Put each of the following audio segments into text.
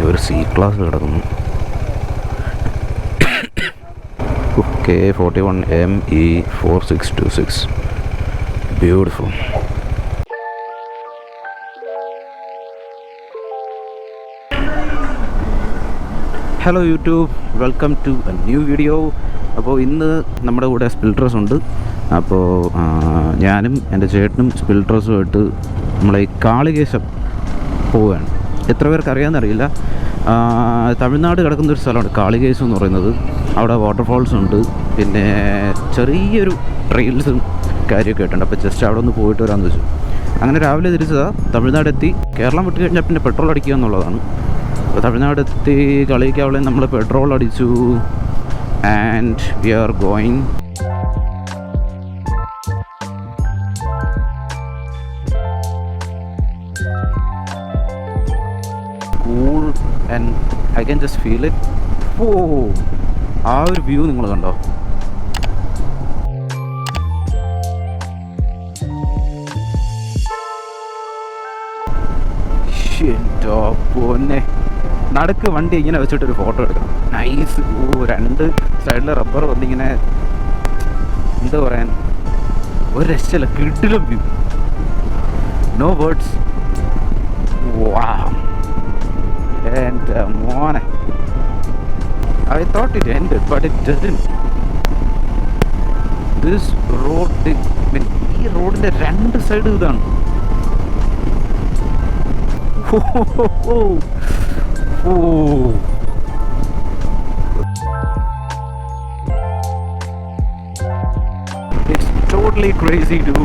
ഒരു C class കിടക്കുന്നു. K41ME4626. Beautiful. Hello YouTube, welcome to a new video. അപ്പോൾ ഇന്ന് നമ്മുടെ കൂടെ സ്പിൽട്രസ് ഉണ്ട്. അപ്പോൾ ഞാനും എൻ്റെ ചേട്ടനും സ്പിൽട്രസുമായിട്ട് നമ്മളെ ഈ കാളികേശം പോവുകയാണ്. എത്ര പേർക്ക് അറിയാമെന്നറിയില്ല. തമിഴ്നാട് കിടക്കുന്നൊരു സ്ഥലമാണ് കാളികേശം എന്ന് പറയുന്നത്. അവിടെ വാട്ടർഫോൾസ് ഉണ്ട്, പിന്നെ ചെറിയൊരു ട്രെയിൽസും കാര്യമൊക്കെ ആയിട്ടുണ്ട്. അപ്പോൾ ജസ്റ്റ് അവിടെ ഒന്ന് പോയിട്ട് വരാമെന്ന് വെച്ചു. അങ്ങനെ രാവിലെ തിരിച്ചതാണ്. തമിഴ്നാടെത്തി. കേരളം വിട്ട് കഴിഞ്ഞാൽ പിന്നെ പെട്രോൾ അടിക്കുക എന്നുള്ളതാണ്. അപ്പോൾ തമിഴ്നാടെത്തി കളിക്കാവളെ നമ്മൾ പെട്രോൾ അടിച്ചു. And we are going. Cool and I can just feel it. Oh, ആ ഒരു വ്യൂ നിങ്ങൾ കണ്ടോ? എന്തോ പൊന്നെ, നടുക്ക് വണ്ടി ഇങ്ങനെ വെച്ചിട്ടൊരു ഫോട്ടോ എടുക്കണം. നൈസ്. രണ്ട് സൈഡിൽ റബ്ബർ വന്നിങ്ങനെ, എന്താ പറയാൻ, ഒരു രക്ഷയില്ല. കിടിലം വ്യൂ. No words. വാവ്. എൻ്റെ മോനെ, I thought it ended, but it doesn't. This road, ഈ റോഡിൻ്റെ രണ്ട് സൈഡ് ഇതാണ്. It's totally crazy to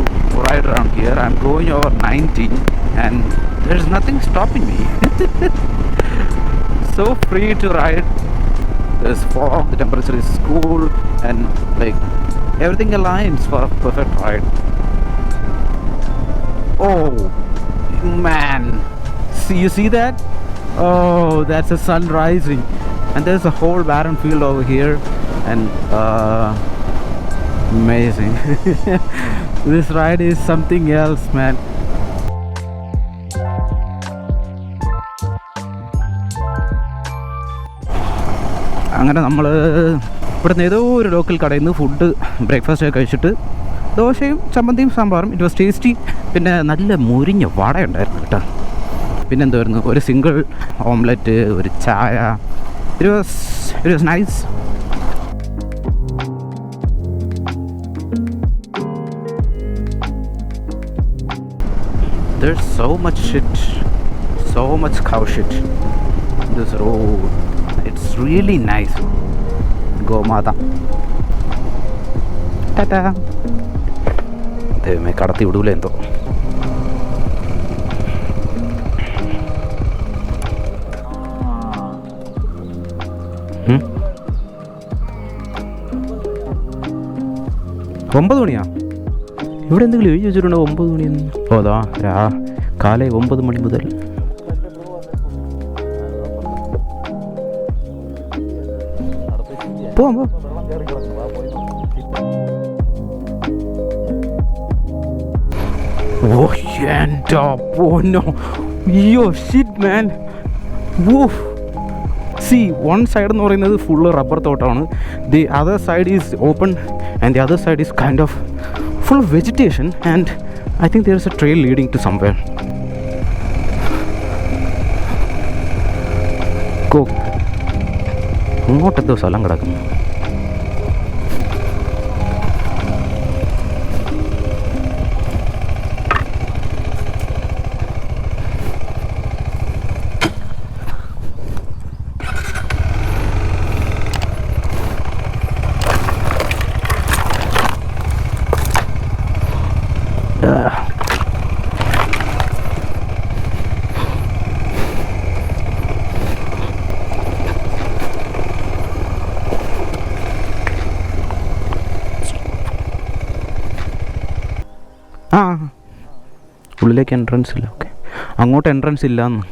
ride around here. I'm going over 90 and there's nothing stopping me. So free to ride. There's fog, the temperature is cool, and like everything aligns for a perfect ride. Oh man, you see that? Oh, that's the sun rising, and there's a whole barren field over here, and amazing. This ride is something else, man. അങ്ങനെ നമ്മൾ ഇവിടുന്ന് ഏതോ ഒരു local കടയിൽ നിന്ന് food breakfast കഴിച്ചിട്ട് ദോശയും ചമ്മന്തിയും സാമ്പാറും. It was tasty. പിന്നെ നല്ല മുരിഞ്ഞ വട ഉണ്ടായിരുന്നു കേട്ടോ. പിന്നെ എന്തായിരുന്നു, ഒരു സിംഗിൾ ഓംലെറ്റ്, ഒരു ചായ. It was nice. There's so much shit, so much cow shit in this road. It's really nice. ഗോമാത ടാറ്റാ. ദൈവമേ, കടത്തി വിടൂല എന്തോ. ഒമ്പത് മണിയാ? ഇവിടെ എന്തെങ്കിലും എഴുതി വെച്ചിട്ടുണ്ടോ 9 മണിയെന്ന്? ഓ, അതാ കാലേ 9 മണി മുതൽ. പോവാം. ഓ എൻ്റെ പൊന്നോ, അയ്യോ shit man. Woof. See, one side എന്ന് പറയുന്നത് ഫുള്ള് റബ്ബർ തോട്ടമാണ്. The other side is open and the other side is kind of full of vegetation, and I think there is a trail leading to somewhere. Go. അങ്ങോട്ടെന്തോ സ്ഥലം കിടക്കുന്നു. ആ, ഉള്ളിലേക്ക് entrance ഇല്ല. Okay, അങ്ങോട്ട് entrance ഇല്ലയെന്ന്.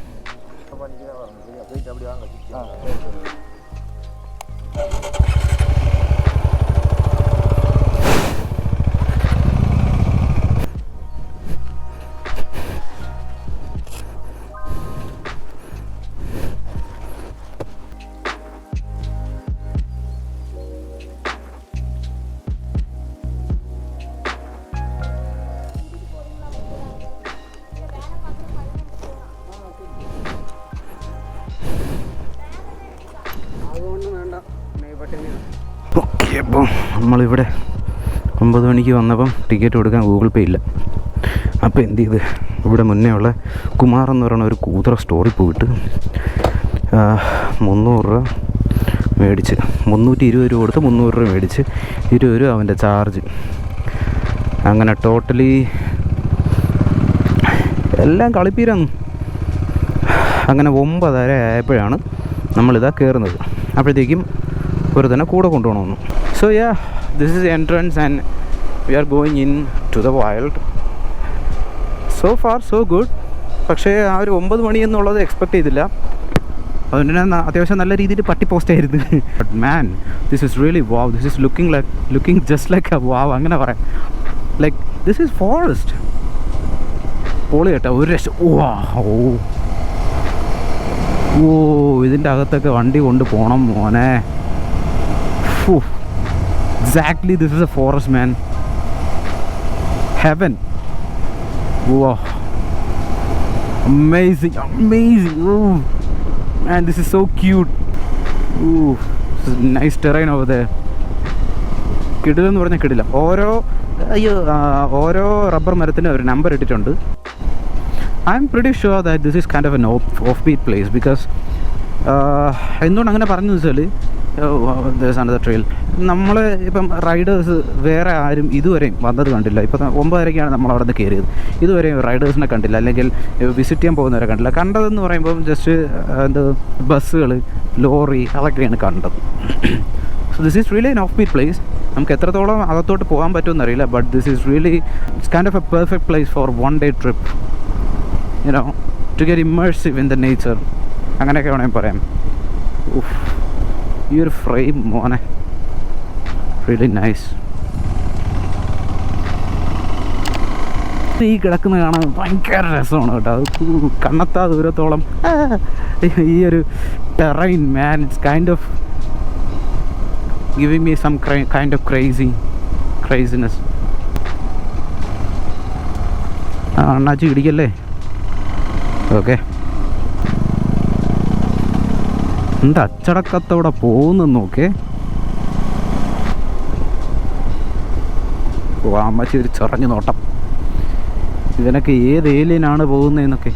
Okay, അപ്പോൾ നമ്മളിവിടെ 9 മണിക്ക് വന്നപ്പം ടിക്കറ്റ് കൊടുക്കാൻ ഗൂഗിൾ പേ ഇല്ല. അപ്പോൾ എന്ത് ചെയ്ത് ഇവിടെ മുന്നേ ഉള്ള കുമാർ എന്ന് പറയുന്ന ഒരു കൂതറ സ്റ്റോറിൽ പോയിട്ട് 300 രൂപ മേടിച്ച് 320 രൂപ കൊടുത്ത് 300 രൂപ മേടിച്ച് 20 രൂപ അവൻ്റെ ചാർജ്. അങ്ങനെ ടോട്ടലി എല്ലാം കളിപ്പീരാന്ന്. അങ്ങനെ 9:30 ആയപ്പോഴാണ് നമ്മളിതാ കയറുന്നത്. അപ്പോഴത്തേക്കും ഒരു തന്നെ കൂടെ കൊണ്ടുപോകണമെന്ന്. So ya, this is entrance and we are going into the wild. So far so good. പക്ഷേ ആ ഒരു 9 മണി എന്നുള്ളത് എക്സ്പെക്റ്റ് ചെയ്തില്ല. അതുകൊണ്ട് തന്നെ അത്യാവശ്യം നല്ല രീതിയിൽ പട്ടി പോസ്റ്റ് ആയിരുന്നു. But man, this is really wow. This is looking just like a wow, അങ്ങനെ പറയാം. Like this is forest. പൊളി കേട്ടോ, ഒരു രക്ഷ. ഓ ഇതിൻ്റെ അകത്തൊക്കെ വണ്ടി കൊണ്ട് പോകണം മോനെ. Exactly this is A forest man. Heaven. Wow, amazing. Ooh, man, this is so cute. Ooh, this is nice terrain over there. കിടിലെന്ന് പറഞ്ഞാൽ കിടില. ഓരോ റബ്ബർ മരത്തിന് ഒരു നമ്പർ ഇട്ടിട്ടുണ്ട്. I M pretty sure that this is kind of N of beat place. Because എന്തുകൊണ്ട് അങ്ങനെ പറഞ്ഞു വെച്ചാൽ ദേഴ്സ് അനദർ ട്രെയിൽ. നമ്മൾ ഇപ്പം റൈഡേഴ്സ് വേറെ ആരും ഇതുവരെയും വന്നത് കണ്ടില്ല. ഇപ്പം 9:30 നമ്മളവിടെ നിന്ന് കയറിയത്. ഇതുവരെയും റൈഡേഴ്സിനെ കണ്ടില്ല, അല്ലെങ്കിൽ വിസിറ്റ് ചെയ്യാൻ പോകുന്നവരെ കണ്ടില്ല. കണ്ടതെന്ന് പറയുമ്പം ജസ്റ്റ് ബസ്സുകൾ, ലോറി, അതൊക്കെയാണ് കണ്ടത്. So this is really N of beat place. നമുക്ക് എത്രത്തോളം അകത്തോട്ട് പോകാൻ പറ്റുമെന്ന് അറിയില്ല. But this is really it's kind of A perfect place for 1 day trip, you know, to get immersive in the nature. അങ്ങനെയൊക്കെ വേണമെങ്കിൽ പറയാം. ഈ ഒരു ഫ്രെയിം മോനെ റിയലി നൈസ്. ഈ കിടക്കുന്ന കാണാൻ ഭയങ്കര രസമാണ് കേട്ടോ. അത് കണ്ണെത്താ ദൂരത്തോളം ഈ ഒരു terrain man, it's kind of giving me some kind of craziness. അണ്ണാച്ചി ഇടിക്കല്ലേ. ഓക്കെ, എന്താ അച്ചടക്കത്തോടെ പോകുന്നോക്കെ. അമ്മച്ചി ഒരു ചെറഞ്ഞു നോട്ടം. ഇവനൊക്കെ ഏത് ഏലിയനാണ് പോകുന്നതെന്നൊക്കെ.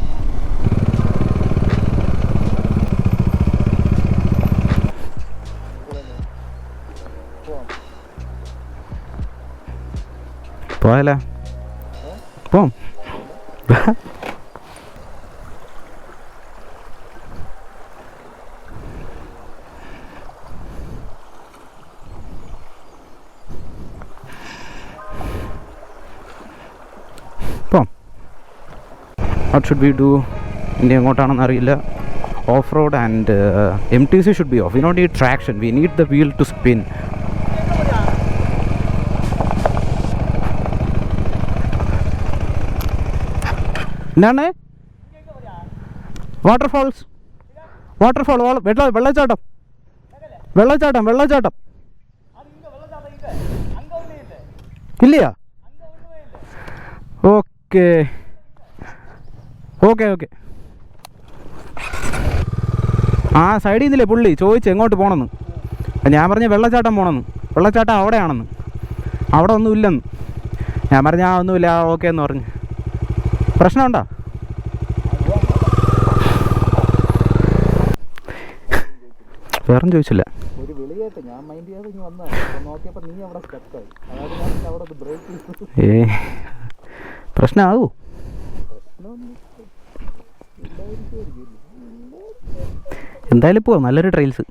പോയാലോ? പോം. What should we do? ഇനി എങ്ങോട്ടാണെന്ന് അറിയില്ല. Off road and MTC should be off. We don't need traction. We need the wheel to spin. എന്താണ്? വാട്ടർഫാൾ, വെള്ളച്ചാട്ടം ഇല്ലയാ? ഓക്കെ, ആ സൈഡിൽ നിന്നില്ലേ പുള്ളി ചോദിച്ചു എങ്ങോട്ട് പോകണമെന്ന്. ഞാൻ പറഞ്ഞ വെള്ളച്ചാട്ടം പോകണമെന്ന്. വെള്ളച്ചാട്ടം അവിടെയാണെന്ന്. അവിടെ ഒന്നും ഇല്ലെന്ന് ഞാൻ പറഞ്ഞ. ആ ഒന്നുമില്ല, ഓക്കെ എന്ന് പറഞ്ഞു. പ്രശ്നമുണ്ടോ? വേറെ ചോദിച്ചില്ല. പ്രശ്നമാവൂ? എന്തായാലും പോവാം. നല്ലൊരു ട്രെയിൽസ്,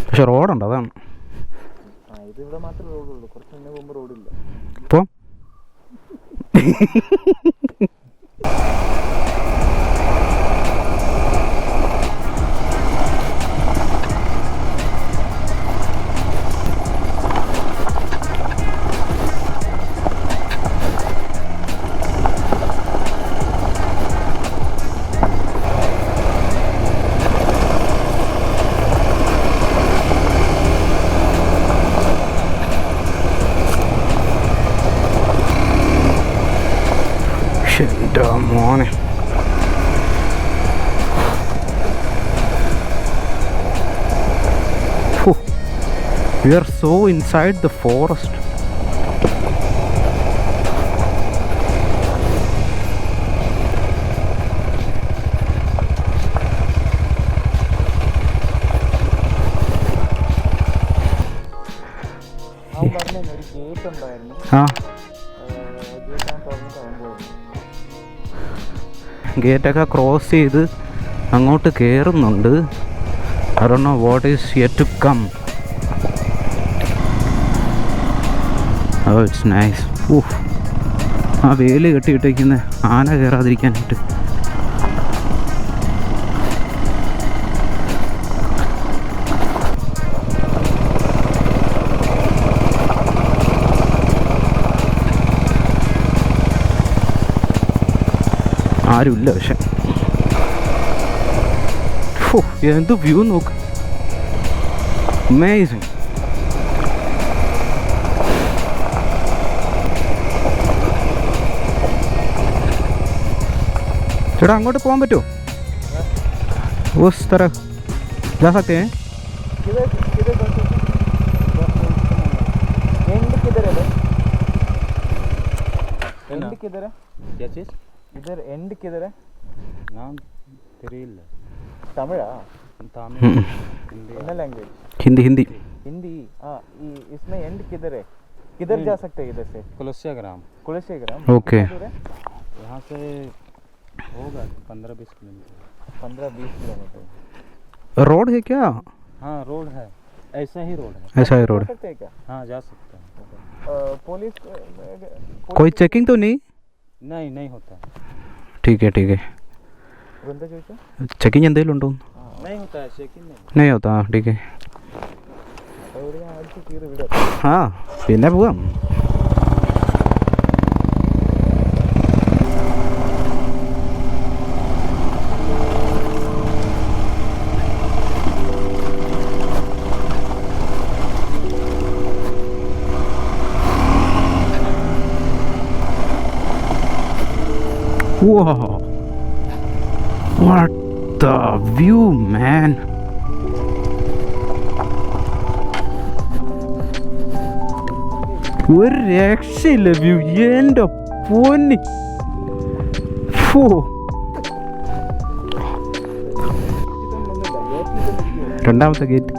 പക്ഷെ റോഡുണ്ട്, അതാണ്. പോ. മോനെ, We are so inside the forest. ഗേറ്റൊക്കെ ക്രോസ് ചെയ്ത് അങ്ങോട്ട് കയറുന്നുണ്ട്. I don't know what is yet to come. Oh, it's nice. ആ വേല് കെട്ടിയിട്ടേക്കുന്ന ആന കയറാതിരിക്കാനായിട്ട്. ആരുമില്ല പക്ഷെ. എന്ത് വ്യൂ നോക്ക്, അമേസിങ്. ചേട്ടാ അങ്ങോട്ട് പോകാൻ പറ്റുമോ? ഉസ് तरफ जा सकते हैं? एंड किधर है? क्या चीज? इधर एंड किधर है? नाम तेरील तमिड़ा? तमिल हिंदी लैंग्वेज? हिंदी हिंदी हिंदी। हाँ, इसमें एंड किधर है? किधर जा सकते हैं इधर से? कुलस्याग्राम। कुलस्याग्राम ओके। यहाँ से होगा 15-20 किलोमीटर। 15-20 किलोमीटर। रोड है क्या? हाँ रोड है, ऐसा ही रोड है। ऐसा ही रोड जा सकते हैं क्या? हाँ जा सकते हैं। पुलिस कोई चेकिंग तो नहीं? नहीं होता। ठीक है ठीक है. ചെക്കിങ് എന്തെങ്കിലും ഉണ്ടോ? नहीं होता. ठीक है. ആ പിന്നെ പോവാം. Wow. What the view, man. ഒരു രക്ഷയില്ല വ്യൂ. എൻ്റെ പൊന്നി. രണ്ടാമത്തെ ഗേറ്റ്.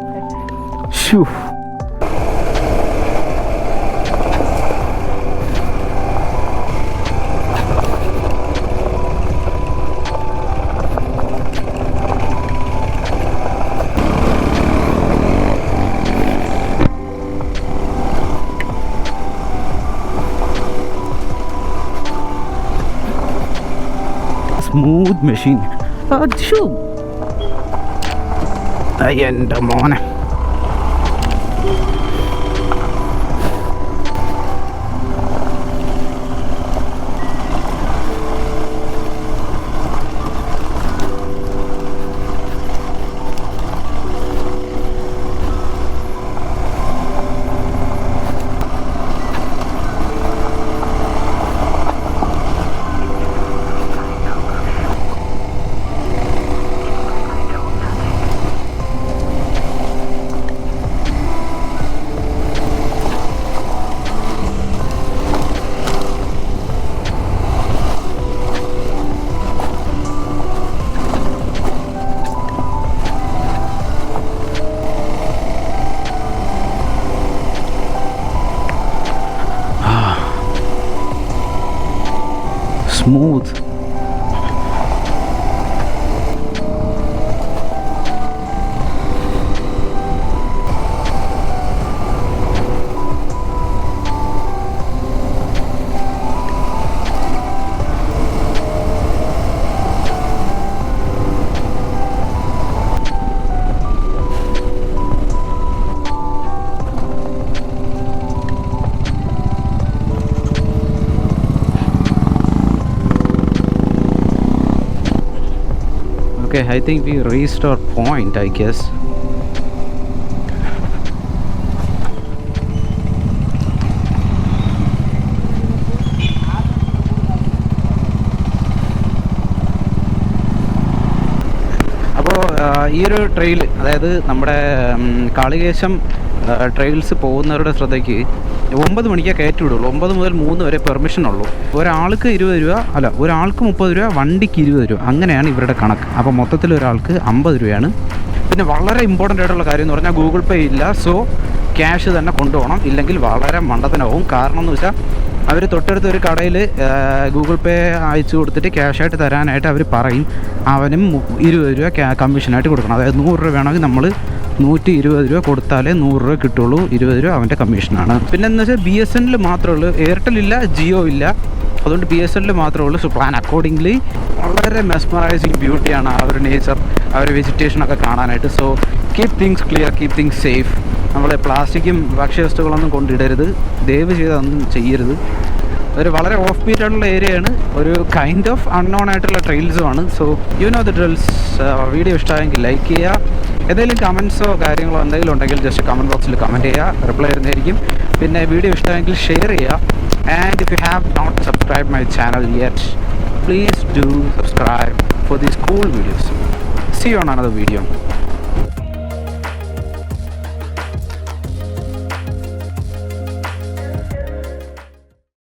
Smooth machine. എൻ്റെ മോനെ. Smooth. Okay, I think we reached our point, I guess. അപ്പോൾ ഈ ഒരു ട്രെയിൽ, അതായത് നമ്മുടെ കാളികേശം ട്രെയിൽസ് പോകുന്നവരുടെ ശ്രദ്ധയ്ക്ക് 9 മണിക്കേ കയറ്റി വിടുള്ളൂ. 9 മുതൽ 3 വരെ പെർമിഷൻ ഉള്ളൂ. ഒരാൾക്ക് 20 രൂപ, അല്ല ഒരാൾക്ക് 30 രൂപ, വണ്ടിക്ക് 20 രൂപ, അങ്ങനെയാണ് ഇവരുടെ കണക്ക്. അപ്പോൾ മൊത്തത്തിൽ ഒരാൾക്ക് 50 രൂപയാണ്. പിന്നെ വളരെ ഇമ്പോർട്ടൻ്റ് ആയിട്ടുള്ള കാര്യം എന്ന് പറഞ്ഞാൽ ഗൂഗിൾ പേ ഇല്ല. സോ ക്യാഷ് തന്നെ കൊണ്ടുപോകണം, ഇല്ലെങ്കിൽ വളരെ മണ്ടത്തനാവും. കാരണം എന്ന് വെച്ചാൽ അവർ തൊട്ടടുത്ത ഒരു കടയിൽ ഗൂഗിൾ പേ അയച്ചു കൊടുത്തിട്ട് ക്യാഷായിട്ട് തരാനായിട്ട് അവർ പറയും. അവനും 20 രൂപ കമ്മീഷനായിട്ട് കൊടുക്കണം. അതായത് 100 രൂപ വേണമെങ്കിൽ നമ്മൾ 120 രൂപ കൊടുത്താലേ 100 രൂപ കിട്ടുള്ളൂ. 20 രൂപ അവൻ്റെ കമ്മീഷനാണ്. പിന്നെ എന്ന് വെച്ചാൽ BSNL മാത്രമേ ഉള്ളൂ, എയർടെൽ ഇല്ല, ജിയോ ഇല്ല. അതുകൊണ്ട് BSNL മാത്രമേ ഉള്ളൂ. So plan accordingly. വളരെ മെസ്മറൈസിങ് ബ്യൂട്ടിയാണ് ആ ഒരു നേച്ചർ, ആ ഒരു വെജിറ്റേഷനൊക്കെ കാണാനായിട്ട്. So keep things clear, keep things safe. നമ്മൾ പ്ലാസ്റ്റിക്കും ഭക്ഷ്യവസ്തുക്കളൊന്നും കൊണ്ടിടരുത്, ദയവ് ചെയ്ത് അതൊന്നും ചെയ്യരുത്. ഒരു വളരെ ഓഫ് ബീറ്റ് ആയിട്ടുള്ള ഏരിയയാണ്, ഒരു കൈൻഡ് ഓഫ് അൺനോൺ ആയിട്ടുള്ള ട്രെയിൽസുമാണ്. So you know the drills. Video ഇഷ്ടമായെങ്കിൽ ലൈക്ക് ചെയ്യുക. എന്തെങ്കിലും കമൻസോ കാര്യങ്ങളോ എന്തെങ്കിലും ഉണ്ടെങ്കിൽ ജസ്റ്റ് കമൻറ്റ് ബോക്സിൽ കമൻറ്റ് ചെയ്യുക, റിപ്ലൈ ചെയ്യുന്നതായിരിക്കും. പിന്നെ വീഡിയോ ഇഷ്ടമായെങ്കിൽ ഷെയർ ചെയ്യുക. And if you have not subscribed my channel yet, please do subscribe for these cool videos. See you on another video.